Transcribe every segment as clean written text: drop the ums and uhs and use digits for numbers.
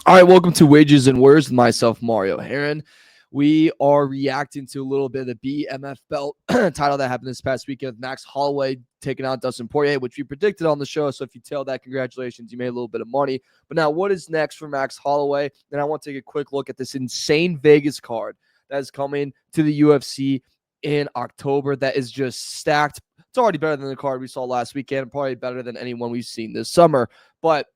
All right, welcome to Wages and Words with myself, Mario Herron. We are reacting to a little bit of the BMF belt title that happened this past weekend with Max Holloway taking out Dustin Poirier, which we predicted on the show. So if you tailed that, congratulations, you made a little bit of money. But now, what is next for Max Holloway? And I want to take a quick look at this insane Vegas card that is coming to the UFC in October that is just stacked. It's already better than the card we saw last weekend, probably better than anyone we've seen this summer. But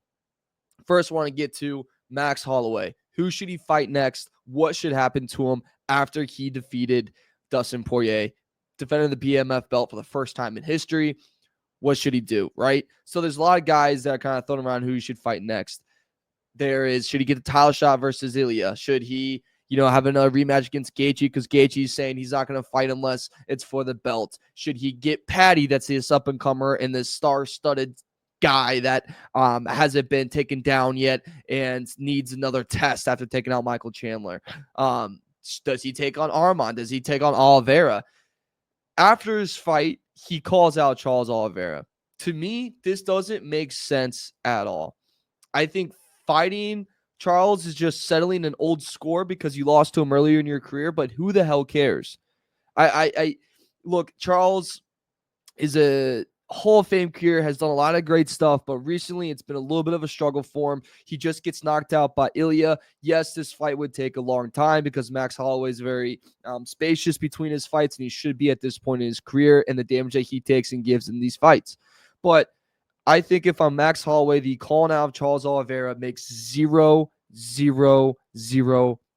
first, I want to get to Max Holloway. Who should he fight next? What should happen to him after he defeated Dustin Poirier, defending the BMF belt for the first time in history? What should he do, right? So there's a lot of guys that are kind of thrown around who he should fight next. Should he get the title shot versus Ilya? Should he, have another rematch against Gaethje because Gaethje's saying he's not going to fight unless it's for the belt? Should he get Paddy, that's this up-and-comer and this star-studded guy that hasn't been taken down yet and needs another test after taking out Michael Chandler? Does he take on Arman? Does he take on Oliveira? After his fight, he calls out Charles Oliveira. To me, this doesn't make sense at all. I think fighting Charles is just settling an old score because you lost to him earlier in your career, but who the hell cares? I look, Charles is a Hall of Fame career, has done a lot of great stuff, but recently it's been a little bit of a struggle for him. He just gets knocked out by Ilya. Yes, this fight would take a long time because Max Holloway is very spacious between his fights, and he should be at this point in his career and the damage that he takes and gives in these fights. But I think if I'm Max Holloway, the calling out of Charles Oliveira makes zero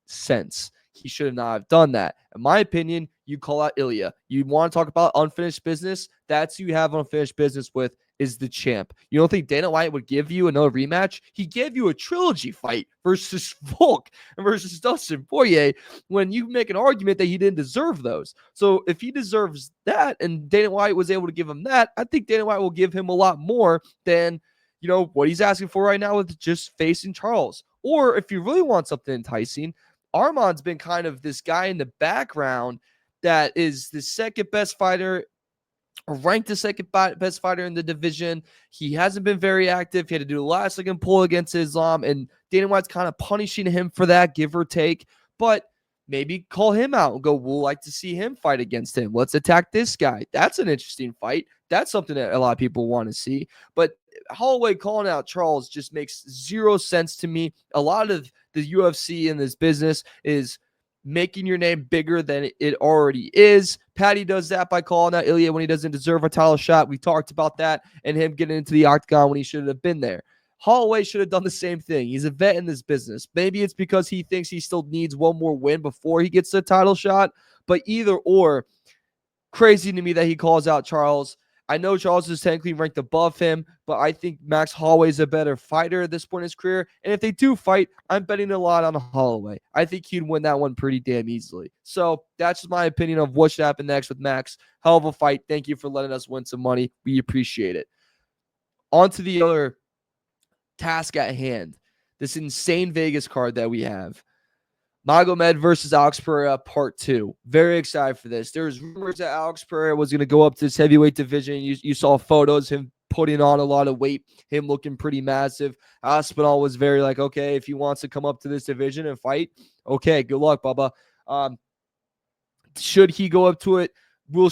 sense. He should not have done that. In my opinion, you call out Ilya. You want to talk about unfinished business? That's who you have unfinished business with is the champ. You don't think Dana White would give you another rematch? He gave you a trilogy fight versus Volk and versus Dustin Poirier when you make an argument that he didn't deserve those. So if he deserves that and Dana White was able to give him that, I think Dana White will give him a lot more than, what he's asking for right now with just facing Charles. Or if you really want something enticing, Arman's been kind of this guy in the background that is the second best fighter, ranked the second best fighter in the division. He hasn't been very active. He had to do a last-second pull against Islam, and Dana White's kind of punishing him for that, give or take. But maybe call him out and go, we'll like to see him fight against him. Let's attack this guy. That's an interesting fight. That's something that a lot of people want to see. But Holloway calling out Charles just makes zero sense to me. A lot of the UFC in this business is making your name bigger than it already is. Paddy does that by calling out Ilya when he doesn't deserve a title shot. We talked about that and him getting into the octagon when he should have been there. Holloway should have done the same thing. He's a vet in this business. Maybe it's because he thinks he still needs one more win before he gets the title shot, but either or, crazy to me that he calls out Charles. I know Charles is technically ranked above him, but I think Max Holloway is a better fighter at this point in his career. And if they do fight, I'm betting a lot on Holloway. I think he'd win that one pretty damn easily. So that's just my opinion of what should happen next with Max. Hell of a fight. Thank you for letting us win some money. We appreciate it. On to the other task at hand. This insane Vegas card that we have. Magomed versus Alex Pereira, part 2. Very excited for this. There's rumors that Alex Pereira was going to go up to this heavyweight division. You saw photos, him putting on a lot of weight, him looking pretty massive. Aspinall was very like, okay, if he wants to come up to this division and fight, okay, good luck, Bubba. Should he go up to it? We'll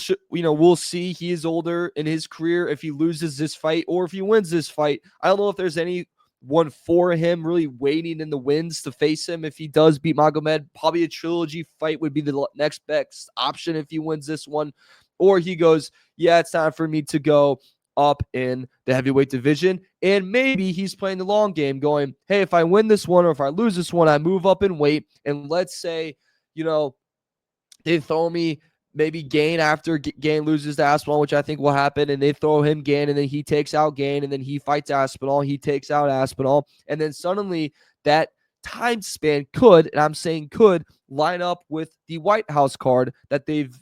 see. He is older in his career. If he loses this fight or if he wins this fight, I don't know if there's any one for him really waiting in the wings to face him if he does beat Magomed. Probably a trilogy fight would be the next best option if he wins this one. Or he goes, yeah, it's time for me to go up in the heavyweight division. And maybe he's playing the long game going, hey, if I win this one or if I lose this one, I move up in weight. And let's say, they throw me maybe Gain after Gain loses to Aspinall, which I think will happen, and they throw him Gain, and then he takes out Gain, and then he fights Aspinall, he takes out Aspinall, and then suddenly that time span could, and I'm saying could, line up with the White House card that they've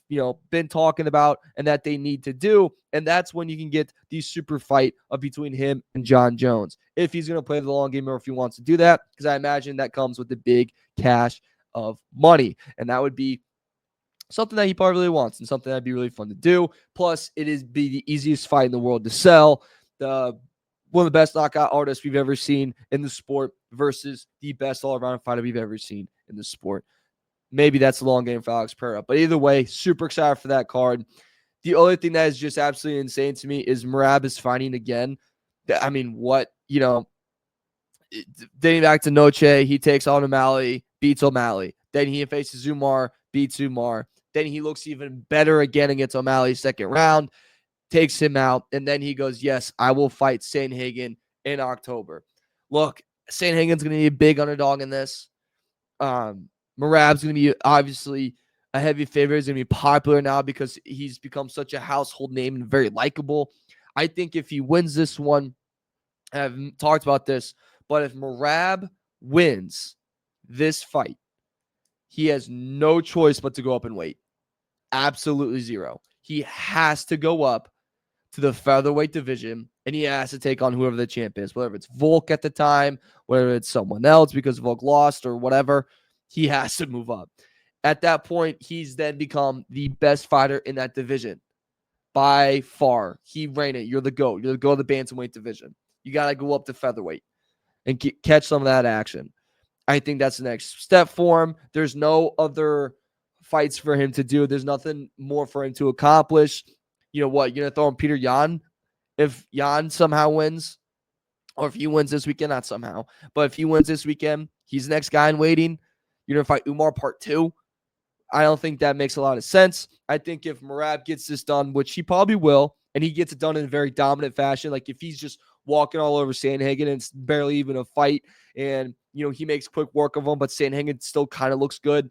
been talking about and that they need to do, and that's when you can get the super fight of between him and John Jones, if he's going to play the long game or if he wants to do that, because I imagine that comes with the big cash of money, and that would be something that he probably really wants and something that'd be really fun to do. Plus, it is the easiest fight in the world to sell. The one of the best knockout artists we've ever seen in the sport versus the best all-around fighter we've ever seen in the sport. Maybe that's a long game for Alex Pereira. But either way, super excited for that card. The only thing that is just absolutely insane to me is Merab is fighting again. I mean, what, dating back to Noche, he takes on O'Malley, beats O'Malley. Then he faces Umar, beats Umar. Then he looks even better again against O'Malley second round, takes him out. And then he goes, yes, I will fight Sandhagen in October. Look, Sandhagen's going to be a big underdog in this. Merab's going to be obviously a heavy favorite. He's going to be popular now because he's become such a household name and very likable. I think if he wins this one, I've talked about this, but if Merab wins this fight, he has no choice but to go up in weight. Absolutely zero. He has to go up to the featherweight division, and he has to take on whoever the champ is, whether it's Volk at the time, whether it's someone else because Volk lost or whatever. He has to move up. At that point, he's then become the best fighter in that division. By far. He ran it. You're the GOAT. You're the GOAT of the bantamweight division. You got to go up to featherweight and catch some of that action. I think that's the next step for him. There's no other fights for him to do. There's nothing more for him to accomplish. You know what? You're going to throw in Peter Yan if Yan somehow wins, or if he wins this weekend, not somehow, but if he wins this weekend, he's the next guy in waiting. You're going to fight Umar part 2. I don't think that makes a lot of sense. I think if Merab gets this done, which he probably will, and he gets it done in a very dominant fashion, like if he's just walking all over Sandhagen and it's barely even a fight, and he makes quick work of him, but Sandhagen still kind of looks good,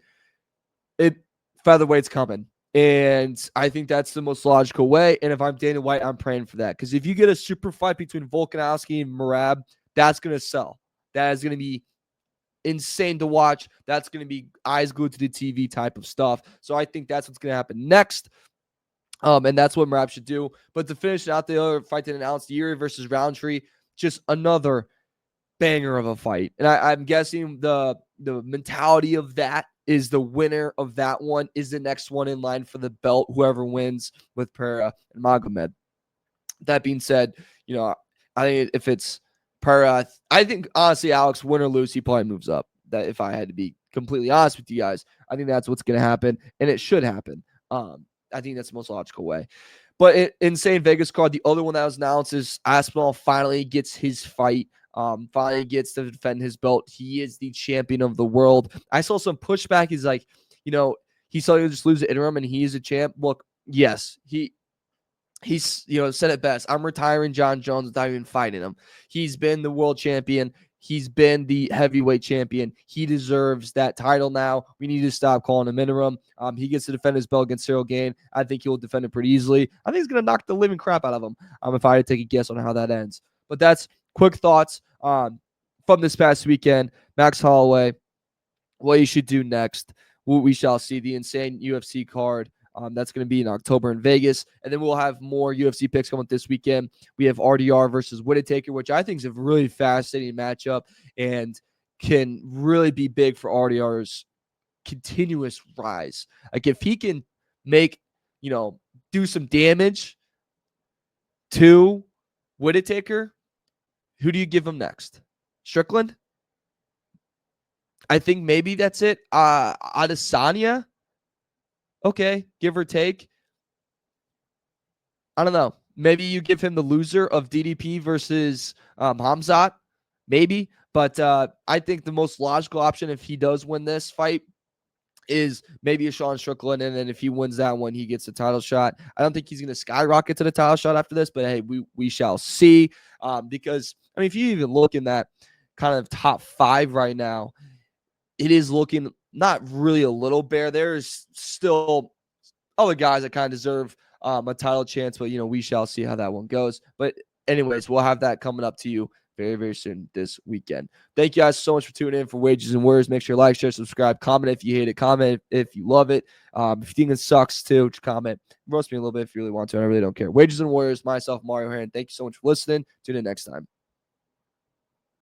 featherweight's coming. And I think that's the most logical way. And if I'm Dana White, I'm praying for that. Because if you get a super fight between Volkanovski and Merab, that's going to sell. That is going to be insane to watch. That's going to be eyes glued to the TV type of stuff. So I think that's what's going to happen next. And that's what Merab should do. But to finish out the other fight that announced, Yuri versus Roundtree, just another banger of a fight. And I'm guessing the mentality of that is the winner of that one is the next one in line for the belt, whoever wins with Pereira and Magomed. That being said, I think if it's Pereira, I think honestly, Alex, win or lose, he probably moves up. That if I had to be completely honest with you guys, I think that's what's going to happen, and it should happen. I think that's the most logical way. But insane Vegas card, the other one that was announced is Aspinall finally gets his fight. Finally gets to defend his belt. He is the champion of the world. I saw some pushback. He's like, he saw you just lose the interim and he is a champ. Look, yes, he's said it best. I'm retiring John Jones without even fighting him. He's been the world champion. He's been the heavyweight champion. He deserves that title now. We need to stop calling him interim. He gets to defend his belt against Cyril Gane. I think he'll defend it pretty easily. I think he's going to knock the living crap out of him if I had to take a guess on how that ends. But that's quick thoughts from this past weekend. Max Holloway, what you should do next. We shall see. The insane UFC card. That's going to be in October in Vegas. And then we'll have more UFC picks coming this weekend. We have RDR versus Whittaker, which I think is a really fascinating matchup and can really be big for RDR's continuous rise. Like if he can make, do some damage to Whittaker, who do you give him next? Strickland? I think maybe that's it. Adesanya? Okay, give or take. I don't know. Maybe you give him the loser of DDP versus Hamzat. Maybe. But I think the most logical option if he does win this fight is maybe a Sean Strickland. And then if he wins that one, he gets a title shot. I don't think he's going to skyrocket to the title shot after this. But, hey, we shall see. Because, if you even look in that kind of top 5 right now, it is looking not really a little bare. There's still other guys that kind of deserve a title chance, but, we shall see how that one goes. But anyways, we'll have that coming up to you very, very soon this weekend. Thank you guys so much for tuning in for Wages and Words. Make sure you like, share, subscribe, comment if you hate it, comment if you love it. If you think it sucks too, just comment. Roast me a little bit if you really want to. I really don't care. Wages and Warriors, myself, Mario Herron. Thank you so much for listening. Tune in next time.